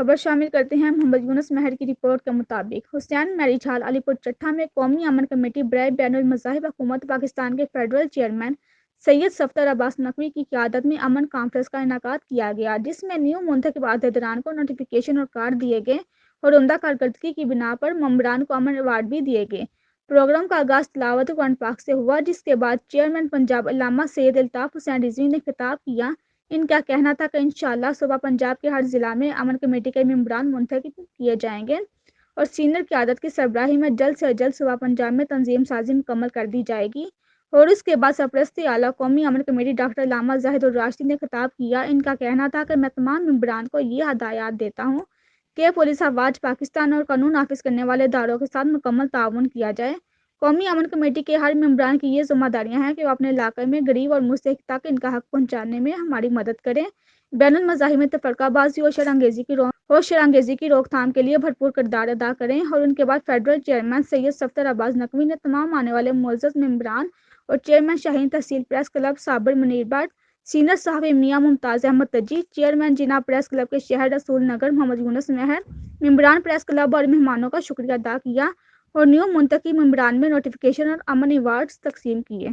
خبر شامل کرتے ہیں محمد یونس مہر کی رپورٹ کے مطابق حسین میرج ہال علی پور چٹھا میں قومی امن کمیٹی برائے بین المذاہب حکومت پاکستان کے فیڈرل چیئرمین سید صفدر عباس نقوی کی قیادت میں امن کانفرنس کا انعقاد کیا گیا، جس میں نیو منتخب عہدیداران کو نوٹیفیکیشن اور کارڈ دیے گئے اور عمدہ کارکردگی کی بنا پر ممبران کو امن ایوارڈ بھی دیے گئے۔ پروگرام کا آغاز تلاوت قرآن پاک سے ہوا، جس کے بعد چیئرمین پنجاب علامہ سید الطاف حسین رضوی نے خطاب کیا۔ ان کا کہنا تھا کہ انشاءاللہ صوبہ پنجاب کے ہر ضلع میں امن کمیٹی کے ممبران منتخب کیے جائیں گے اور سینئر قیادت کی سربراہی میں جلد سے جلد صوبہ پنجاب میں تنظیم سازی مکمل کر دی جائے گی۔ اور اس کے بعد سرپرست اعلیٰ قومی امن کمیٹی ڈاکٹر علامہ زاہد الراشدی نے خطاب کیا۔ ان کا کہنا تھا کہ میں تمام ممبران کو یہ ہدایات دیتا ہوں کہ پولیس افواج پاکستان اور قانون نافذ کرنے والے اداروں کے ساتھ مکمل تعاون کیا جائے۔ قومی امن کمیٹی کے ہر ممبران کی یہ ذمہ داریاں ہیں کہ وہ اپنے علاقے میں غریب اور مستحق تک ان کا حق پہنچانے میں ہماری مدد کریں، بین المذاہب میں تفرقہ بازی اور شرانگیزی کی روک تھام کے لیے بھرپور کردار ادا کریں۔ اور ان کے بعد فیڈرل چیئرمین سید صفدر عباس نقوی نے تمام آنے والے معزز ممبران اور chairman Shaheen tehsil press club Sabir Munir but, senior صحافی میاں ممتاز احمد تجی، چیئرمین جناح پریس کلب کے شہر رسول نگر محمد یونس مہر، ممبران پریس کلب اور مہمانوں کا شکریہ ادا کیا اور نیو منتخب ممبران میں نوٹیفیکیشن اور امن ایوارڈز تقسیم کیے۔